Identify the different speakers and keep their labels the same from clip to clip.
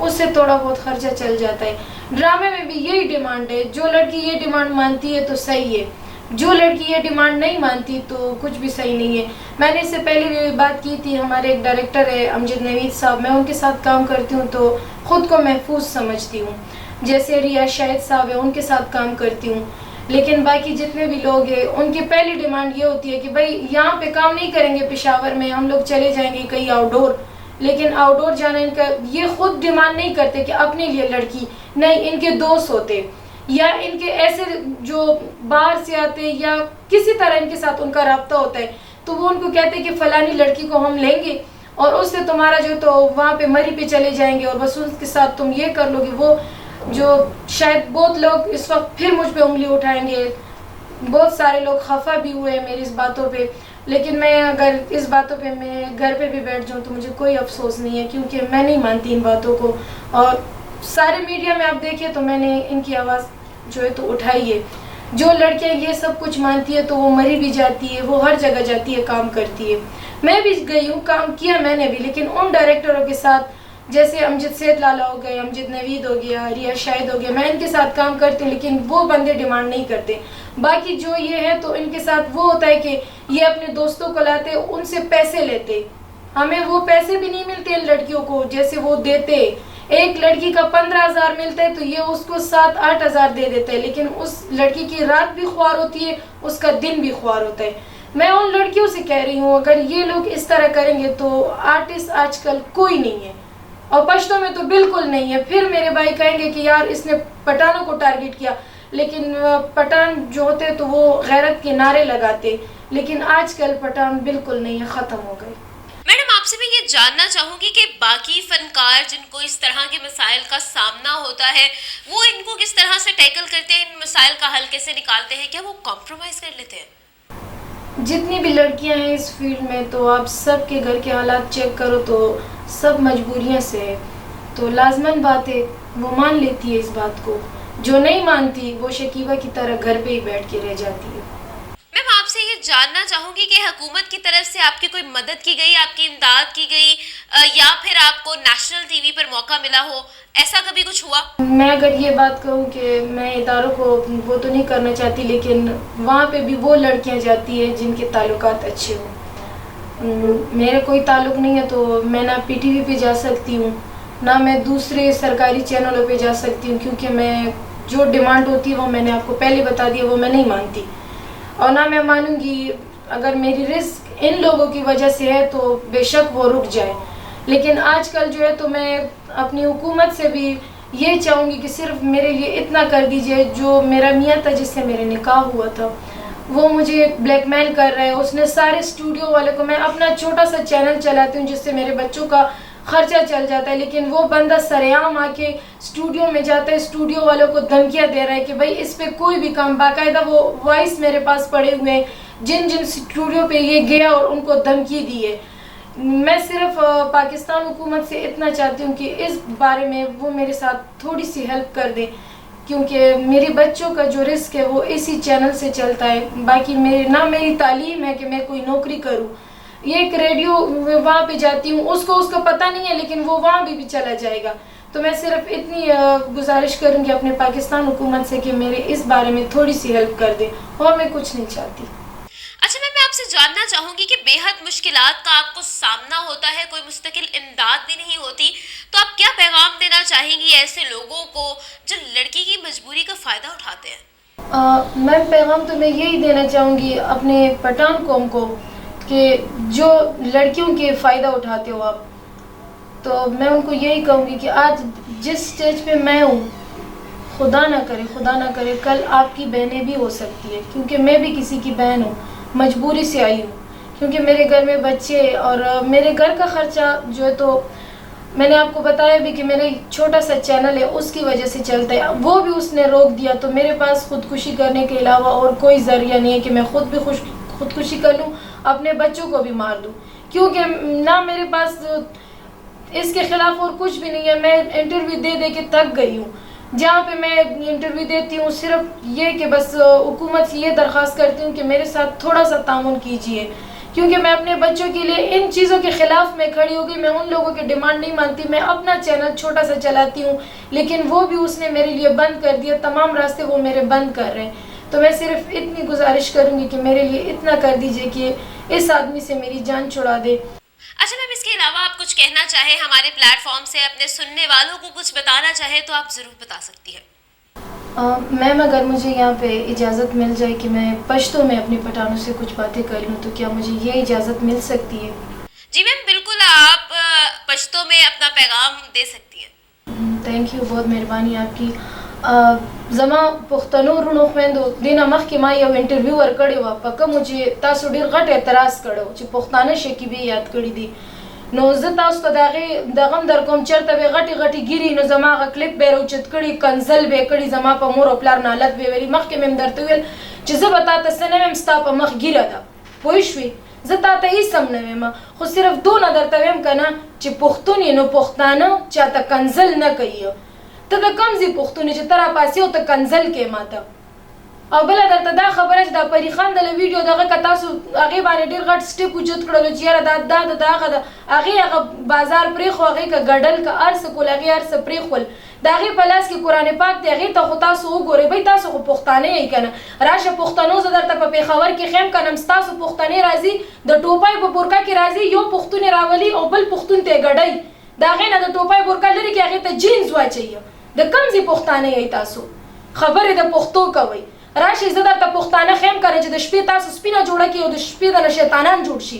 Speaker 1: اس سے تھوڑا بہت خرچہ چل جاتا ہے. ڈرامے میں بھی یہی ڈیمانڈ ہے, جو لڑکی یہ ڈیمانڈ مانتی ہے تو صحیح ہے, جو لڑکی یہ ڈیمانڈ نہیں مانتی تو کچھ بھی صحیح نہیں ہے. میں نے اس سے پہلے بھی بات کی تھی, ہمارے ایک ڈائریکٹر ہے امجد نوید صاحب, میں ان کے ساتھ کام کرتی ہوں تو خود کو محفوظ سمجھتی ہوں. جیسے ریاض شاہد صاحب ہے, ان کے ساتھ کام کرتی ہوں. لیکن باقی جتنے بھی لوگ ہیں ان کی پہلی ڈیمانڈ یہ ہوتی ہے کہ بھائی یہاں پہ کام نہیں کریں گے پشاور میں, ہم لوگ چلے جائیں گے کہیں آؤٹ ڈور. لیکن آؤٹ ڈور جانا ان کا, یہ خود ڈیمانڈ نہیں کرتے کہ اپنے لیے لڑکی, نہیں ان کے دوست ہوتے یا ان کے ایسے جو باہر سے آتے یا کسی طرح ان کے ساتھ ان کا رابطہ ہوتا ہے, تو وہ ان کو کہتے ہیں کہ فلانی لڑکی کو ہم لیں گے اور اس سے تمہارا جو تو وہاں پہ مری پہ چلے جائیں گے اور بس اس کے ساتھ تم یہ کر لو گے. وہ جو شاید بہت لوگ اس وقت پھر مجھ پہ انگلی اٹھائیں گے, بہت سارے لوگ خفا بھی ہوئے ہیں میری اس باتوں پہ, لیکن میں اگر اس باتوں پہ میں گھر پہ بھی بیٹھ جاؤں تو مجھے کوئی افسوس نہیں ہے, کیونکہ میں نہیں مانتی ان باتوں کو. اور سارے میڈیا میں آپ دیکھیں تو میں نے ان کی آواز جو ہے تو اٹھائی ہے. جو لڑکیاں یہ سب کچھ مانتی ہے تو وہ مری بھی جاتی ہے, وہ ہر جگہ جاتی ہے, کام کرتی ہے. میں بھی گئی ہوں, کام کیا میں نے بھی, لیکن ان ڈائریکٹروں کے ساتھ جیسے امجد سید لالا ہو گئے, امجد نوید ہو گیا, ریاض شاہد ہو گیا, میں ان کے ساتھ کام کرتی ہوں, لیکن وہ بندے ڈیمانڈ نہیں کرتے. باقی جو یہ ہے تو ان کے ساتھ وہ ہوتا ہے کہ یہ اپنے دوستوں کو لاتے, ان سے پیسے لیتے. ہمیں وہ پیسے بھی نہیں ملتے ان لڑکیوں کو جیسے وہ دیتے. ایک لڑکی کا 15,000 ملتا ہے تو یہ اس کو 7-8 ہزار دے دیتا ہے, لیکن اس لڑکی کی رات بھی خوار ہوتی ہے, اس کا دن بھی خوار ہوتا ہے. میں ان لڑکیوں سے کہہ رہی ہوں اگر یہ لوگ اس طرح کریں گے تو آرٹسٹ آج کل کوئی نہیں ہے, اور پشتوں میں تو بالکل نہیں ہے. پھر میرے بھائی کہیں گے کہ یار اس نے پٹھانوں کو ٹارگٹ کیا, لیکن پٹھان جو ہوتے تو وہ غیرت کے نعرے لگاتے, لیکن آج کل پٹھان بالکل نہیں ہے, ختم ہو گئے.
Speaker 2: میڈم آپ سے میں یہ جاننا چاہوں گی کہ باقی فنکار جن کو اس طرح کے مسائل کا سامنا ہوتا ہے وہ ان کو کس طرح سے ٹیکل کرتے ہیں, ان مسائل کا حل کیسے نکالتے ہیں, کیا وہ کمپرومائز کر لیتے ہیں؟
Speaker 1: جتنی بھی لڑکیاں ہیں اس فیلڈ میں تو آپ سب کے گھر کے حالات چیک کرو تو سب مجبوریاں سے ہے, تو لازماً بات ہے وہ مان لیتی ہے اس بات کو. جو نہیں مانتی وہ شکیبہ کی طرح گھر پہ ہی بیٹھ کے رہ جاتی ہے.
Speaker 2: میم آپ سے یہ جاننا چاہوں گی کہ حکومت کی طرف سے آپ کی کوئی مدد کی گئی, آپ کی امداد کی گئی, یا پھر آپ کو نیشنل ٹی وی پر موقع ملا ہو, ایسا کبھی کچھ ہوا؟
Speaker 1: میں اگر یہ بات کہوں کہ میں اداروں کو وہ تو نہیں کرنا چاہتی, لیکن وہاں پہ بھی وہ لڑکیاں جاتی ہیں جن کے تعلقات اچھے ہوں. میرے کوئی تعلق نہیں ہے تو میں نہ پی ٹی وی پہ جا سکتی ہوں, نہ میں دوسرے سرکاری چینلوں پہ جا سکتی ہوں, کیونکہ میں جو ڈیمانڈ ہوتی ہے وہ میں نے آپ کو پہلے بتا دیا, وہ میں نہیں مانتی. اور نہ میں مانوں گی اگر میری رزق ان لوگوں کی وجہ سے ہے تو بے شک وہ رک جائے. لیکن آج کل جو ہے تو میں اپنی حکومت سے بھی یہ چاہوں گی کہ صرف میرے لیے اتنا کر دیجئے. جو میرا میاں تھا جس سے میرے نکاح ہوا تھا وہ مجھے بلیک میل کر رہا ہے, اس نے سارے اسٹوڈیو والے کو, میں اپنا چھوٹا سا چینل چلاتی ہوں جس سے میرے بچوں کا خرچہ چل جاتا ہے, لیکن وہ بندہ سرعام آ کے اسٹوڈیو میں جاتا ہے, اسٹوڈیو والوں کو دھمکیاں دے رہا ہے کہ بھائی اس پہ کوئی بھی کام, باقاعدہ وہ وائس میرے پاس پڑے ہوئے ہیں جن جن اسٹوڈیو پہ یہ گیا اور ان کو دھمکی دی ہے. میں صرف پاکستان حکومت سے اتنا چاہتی ہوں کہ اس بارے میں وہ میرے ساتھ تھوڑی سی ہیلپ کر دیں, کیونکہ میری بچوں کا جو رزق ہے وہ اسی چینل سے چلتا ہے. باقی نہ میری تعلیم ہے کہ میں کوئی نوکری کروں. یہ ایک ریڈیو وہاں پہ جاتی ہوں, اس کو پتہ نہیں ہے, لیکن وہ وہاں بھی چلا جائے گا. تو میں صرف اتنی گزارش کروں گی اپنے پاکستان حکومت سے کہ میرے اس بارے میں تھوڑی سی ہیلپ کر دیں, اور میں کچھ نہیں چاہتی.
Speaker 2: اچھا میں آپ سے جاننا چاہوں گی کہ بے حد مشکلات کا آپ کو سامنا ہوتا ہے, کوئی مستقل امداد بھی نہیں ہوتی, تو آپ کیا پیغام دینا چاہیں گی ایسے لوگوں کو جو لڑکی کی مجبوری کا فائدہ اٹھاتے ہیں؟
Speaker 1: میں پیغام تو میں یہی دینا چاہوں گی اپنے پٹھان قوم کو کہ جو لڑکیوں کے فائدہ اٹھاتے ہو آپ, تو میں ان کو یہی کہوں گی کہ آج جس سٹیج پہ میں ہوں, خدا نہ کرے کل آپ کی بہنیں بھی ہو سکتی ہے, کیونکہ میں بھی کسی کی بہن ہوں, مجبوری سے آئی ہوں, کیونکہ میرے گھر میں بچے اور میرے گھر کا خرچہ جو ہے تو میں نے آپ کو بتایا بھی کہ میرا چھوٹا سا چینل ہے اس کی وجہ سے چلتا ہے, وہ بھی اس نے روک دیا. تو میرے پاس خودکشی کرنے کے علاوہ اور کوئی ذریعہ نہیں ہے کہ میں خود بھی خودکشی کر لوں, اپنے بچوں کو بھی مار دوں, کیونکہ نہ میرے پاس اس کے خلاف اور کچھ بھی نہیں ہے. میں انٹرویو دے کے تھک گئی ہوں. جہاں پہ میں انٹرویو دیتی ہوں صرف یہ کہ بس حکومت سے یہ درخواست کرتی ہوں کہ میرے ساتھ تھوڑا سا تعاون کیجیے, کیونکہ میں اپنے بچوں کے لیے ان چیزوں کے خلاف میں کھڑی ہو گئی. میں ان لوگوں کی ڈیمانڈ نہیں مانتی. میں اپنا چینل چھوٹا سا چلاتی ہوں لیکن وہ بھی اس نے میرے لیے بند کر دیا. تمام راستے وہ میرے بند کر رہے ہیں. تو میں صرف اتنی گزارش کروں گی کہ میرے لیے اتنا کر دیجئے کہ اس آدمی سے میری جان چھڑا دے.
Speaker 2: اچھا میم، اس کے علاوہ آپ کچھ کہنا چاہیں ہمارے پلیٹ فارم سے، اپنے سننے والوں کو کچھ بتانا چاہیں تو آپ ضرور بتا سکتی ہیں.
Speaker 1: میم اگر مجھے یہاں پہ اجازت مل جائے کہ میں پشتو میں اپنے پٹھانوں سے کچھ باتیں کر لوں تو کیا مجھے یہ اجازت مل سکتی ہے؟
Speaker 2: جی میم بالکل، آپ پشتو میں اپنا پیغام دے سکتی ہیں.
Speaker 1: تھینک یو، بہت مہربانی آپ کی. زما پښتنو رونو خويندو دینه مخکې ما یو انټرویو ورکړی و په کوم چې تاسو ډیر غټ اعتراض کړو چې پښتانه شکیبي یاد کړی دي. نو زه تاسو ته دغه در کوم چرته به غټي غټي ګيري نو زما غ کلیپ به روچت کړي، کنزل به کړي، زما په مور او پلار نالت به ویلي. مخکې مم درته ویل چې زه به تاسو سره نم ستا په مخ ګیره ده، پوه شوي؟ زه تاسو یې سم نه ویم، خو صرف دونه درته ویم کنه چې پښتون نو پښتانه چاته کنزل نه کوي. ته د کوم ځای پښتون چې تر پاسې او ته کنزل کې ماته. او بل درته دا خبره چې د پری خان د ویډیو دغه ک تاسو هغه باندې ډیر غټ سټیپ وجود کړل چې یاره دا هغه بازار پرې خو هغه ک ګډل ک ارس کول هغه ارس پرې خول دغه پلاس کې قران پاک دی هغه ته خو تاسو وګورئ به تاسو خو پښتانه یې کنه راشه پښتنو زه درته په پیښور کې خیم کنم تاسو پښتنه راځي د ټوپای په بورکا کې راځي یو پښتون راولي او بل پښتون ته ګډای داغه نه د ټوپای بورکا لري کې هغه ته جینز واچي د کمزي پښتانه یې تاسو خبره د پښتو کوي. راشي زه درته پښتانه خیم کړی چې د شپې تاسو سپینه جوړه کړئ او د شپې د شیطانان جوړ شي.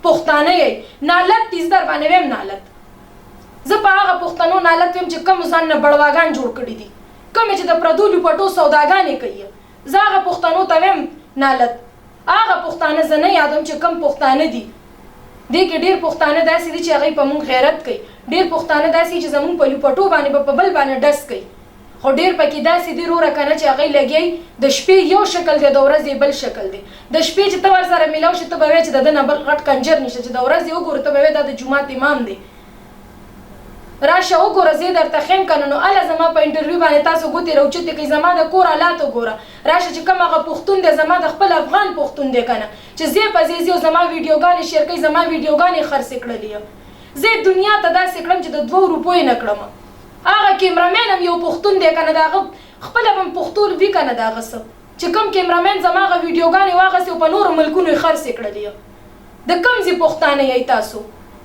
Speaker 1: پښتانه یې نالت تیز در باندې ویم نالت. زه په هغه پښتنو نالت ویم چې کوم ځان نه بړواګان جوړ کړي دي، کوم چې د پردو لپټو سوداګانې کوي. زه هغه پښتنو ته ویم نالت. هغه پښتانه زه نه یادوم چې کوم پښتانه دي. دې کې ډېر پښتانه داسې دي چې هغوی په مونږ غیرت کوي، ډېر پښتانه داسې چې زمونږ په لپټو باندې په بل باندې ډس کوي. خو ډیر پکې داسې دي وروره کنه چې هغه لګي د شپې یو شکل دی د ورځې بل شکل دی. د شپې چې ته ورسره میلاو شي ته به وایې چې د ده نه بل غټ کنجر نشته، چې د ورځې وګورې ته به وایې دا د جومات امام دی. راشه وګوره زه درته ښیم کنه نو هله زما په انټرویو باندې تاسو ګوتې راوچتې کوئ. زما د کور حالات وګوره. راشه چې کوم هغه پښتون دی زما د خپل افغان پښتون دی کنه چې ځې په ځې ځي او زما ویډیوګانې شیر کوي، زما ویډیوګانې خرڅې کړلې. زه دنیا ته داسې کړم چې د 2 روپو یې نه کړم. هغه کیمرامین هم یو پښتون دی کنه داغه خپل هم پښتون وی کنه داغه څه چې کوم کیمرامین زماغه ویډیوګانې واغستې او په نورو ملکونو یې خرڅې کړلې. د کوم ځای پښتانه یې تاسو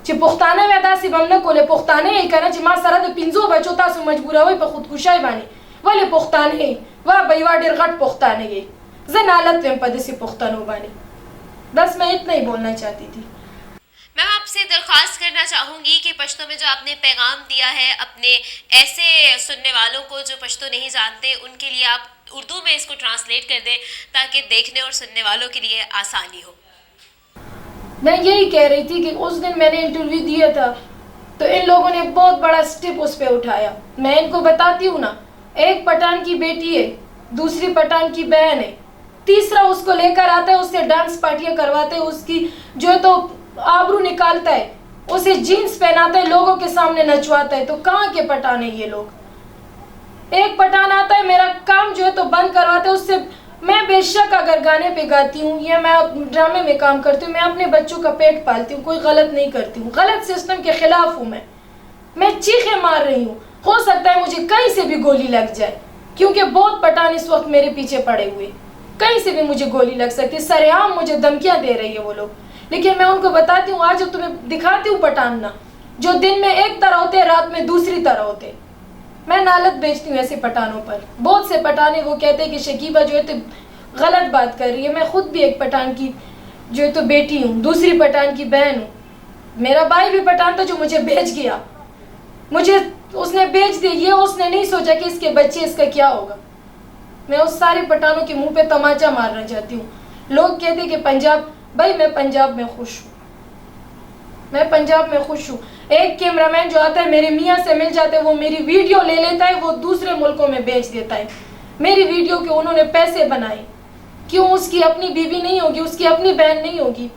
Speaker 1: چې پښتانه وی داسې به هم نه کولې؟ پښتانه یې کنه چې ما سره د 5 بچو تاسو مجبوروئ په خودکشۍ باندې. ولې پښتانه یې؟ وا به یوه ډېر غټ پښتانه یې. زه نالت ویم په داسې پښتنو باندې. بس میں اتنا ہی بولنا چاہتی تھی.
Speaker 2: میم آپ سے درخواست کرنا چاہوں گی کہ پشتو میں جو آپ نے پیغام دیا ہے اپنے ایسے سننے والوں کو جو پشتو نہیں جانتے ان کے لیے آپ اردو میں اس کو ٹرانسلیٹ کر دیں تاکہ دیکھنے اور سننے والوں کے لیے آسانی ہو.
Speaker 1: میں یہی کہہ رہی تھی کہ اس دن میں نے انٹرویو دیا تھا تو ان لوگوں نے بہت بڑا سٹیپ اس پہ اٹھایا. میں ان کو بتاتی ہوں نا، ایک پٹھان کی بیٹی ہے، دوسری پٹھان کی بہن ہے، تیسرا اس کو لے کر آتا ہے، اس سے ڈانس پارٹیاں کرواتے ہیں، اس کی جو ہے تو آبرو نکالتا ہے، اسے جینس پہناتا ہے، لوگوں کے سامنے نچواتا ہے. تو کہاں کے پٹھان ہیں یہ لوگ؟ ایک پٹھان آتا ہے میرا کام جو ہے تو بند کرواتا ہے. اس سے میں بے شک اگر گانے پہ گاتی ہوں یا میں ڈرامے میں کام کرتی ہوں، میں اپنے بچوں کا پیٹ پالتی ہوں، کوئی غلط نہیں کرتی ہوں. غلط سسٹم کے خلاف ہوں. میں چیخیں مار رہی ہوں. ہو سکتا ہے مجھے کہیں سے بھی گولی لگ جائے کیونکہ بہت پٹھان اس وقت میرے پیچھے پڑے ہوئے، کہیں سے بھی مجھے گولی لگ سکتی. سر عام مجھے دھمکیاں دے رہی ہے وہ لوگ. لیکن میں ان کو بتاتی ہوں آج تمہیں دکھاتی ہوں پٹھان نا جو دن میں ایک طرح ہوتے رات میں دوسری طرح ہوتے. میں نالت بیچتی ہوں ایسے پٹھانوں پر. بہت سے پٹھان وہ کہتے ہیں کہ شکیبہ جو ہے تو غلط بات کر رہی ہے. میں خود بھی ایک پٹھان کی جو ہے تو بیٹی ہوں، دوسری پٹھان کی بہن ہوں. میرا بھائی بھی پٹھان تھا جو مجھے بیچ گیا، مجھے اس نے بیچ دیا. یہ اس نے نہیں سوچا کہ اس کے بچے اس کا کیا ہوگا. میں اس سارے پٹھانوں کے منہ پہ تماچا مارنا چاہتی ہوں. لوگ کہتے ہیں کہ پنجاب، بھائی میں پنجاب میں خوش ہوں، میں پنجاب میں خوش ہوں. ایک کیمرامین جو آتا ہے میرے میاں سے مل جاتا ہے، وہ میری ویڈیو لے لیتا ہے، وہ دوسرے ملکوں میں بیچ دیتا ہے. میری ویڈیو کے انہوں نے پیسے بنائے. کیوں؟ اس کی اپنی بیوی نہیں ہوگی، اس کی اپنی بہن نہیں ہوگی.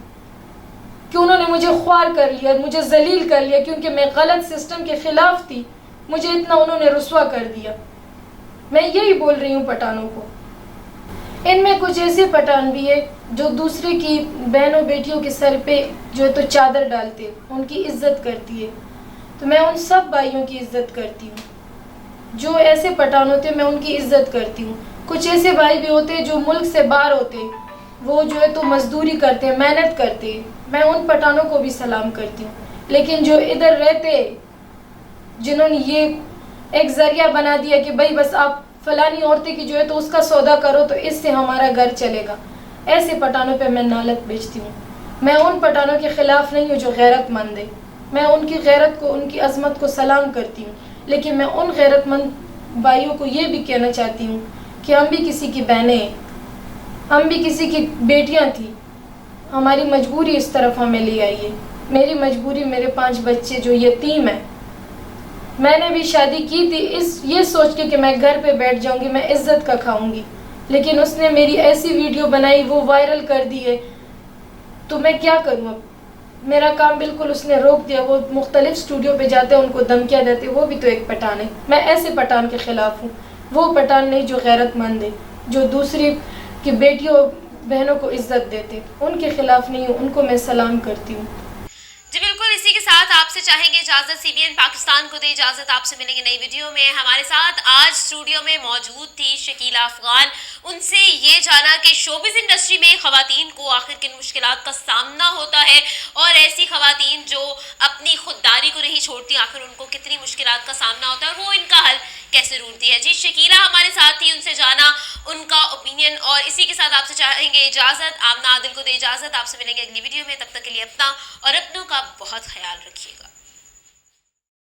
Speaker 1: کہ انہوں نے مجھے خوار کر لیا، مجھے ذلیل کر لیا کیونکہ میں غلط سسٹم کے خلاف تھی. مجھے اتنا انہوں نے رسوا کر دیا. میں یہی بول رہی ہوں پٹھانوں کو. ان میں کچھ ایسے پٹھان بھی ہے جو دوسرے کی بہنوں بیٹیوں کے سر پہ جو ہے تو چادر ڈالتے ان کی عزت کرتی ہے، تو میں ان سب بھائیوں کی عزت کرتی ہوں جو ایسے پٹھان ہوتے ہیں، میں ان کی عزت کرتی ہوں۔ کچھ ایسے بھائی بھی ہوتے ہیں جو ملک سے باہر ہوتے ہیں، وہ جو ہے تو مزدوری کرتے ہیں، محنت کرتے ہیں، میں ان پٹھانوں کو بھی سلام کرتی ہوں۔ لیکن جو ادھر رہتے جنہوں نے یہ ایک ذریعہ بنا دیا کہ بھائی بس آپ فلانی عورتیں کی جو ہے تو اس کا سودا کرو تو اس سے ہمارا گھر چلے گا، ایسے پٹھانوں پہ میں نالت بیچتی ہوں۔ میں ان پٹھانوں کے خلاف نہیں ہوں جو غیرت مند ہے، میں ان کی غیرت کو، ان کی عظمت کو سلام کرتی ہوں، لیکن میں ان غیرت مند بھائیوں کو یہ بھی کہنا چاہتی ہوں کہ ہم بھی کسی کی بہنیں ہیں، ہم بھی کسی کی بیٹیاں تھیں، ہماری مجبوری اس طرف ہمیں لے آئی ہے۔ میری مجبوری، میرے 5 بچے جو یتیم ہیں، میں نے بھی شادی کی تھی یہ سوچ کے کہ میں گھر پہ بیٹھ جاؤں گی، میں عزت کا کھاؤں گی، لیکن اس نے میری ایسی ویڈیو بنائی، وہ وائرل کر دی ہے، تو میں کیا کروں اب؟ میرا کام بالکل اس نے روک دیا۔ وہ مختلف اسٹوڈیو پہ جاتے ہیں، ان کو دھمکیاں دیتے، وہ بھی تو ایک پٹھان ہے۔ میں ایسے پٹھان کے خلاف ہوں، وہ پٹھان نہیں جو غیرت مند ہے، جو دوسری کی بیٹیوں بہنوں کو عزت دیتے، ان کے خلاف نہیں ہوں، ان کو میں سلام کرتی ہوں۔
Speaker 2: جی بالکل، اسی کے ساتھ آپ سے چاہیں گے اجازت، سی بی این پاکستان کو دے اجازت، آپ سے ملیں گے نئی ویڈیو میں۔ ہمارے ساتھ آج اسٹوڈیو میں موجود تھی شکیلہ افغان، ان سے یہ جانا کہ شوبز انڈسٹری میں خواتین کو آخر کن مشکلات کا سامنا ہوتا ہے، اور ایسی خواتین جو اپنی خودداری کو نہیں چھوڑتی، آخر ان کو کتنی مشکلات کا سامنا ہوتا ہے اور وہ ان کا حل کیسے ڈھونڈتی ہے۔ جی شکیلہ ہمارے ساتھ تھی، ان سے جانا ان کا اوپینین، اور اسی کے ساتھ آپ سے چاہیں گے اجازت، آمنہ عادل کو دے اجازت، آپ سے ملیں گے اگلی ویڈیو میں۔ تب تک کے لیے اپنا اور اپنوں کا بہت خیال رکھیے گا۔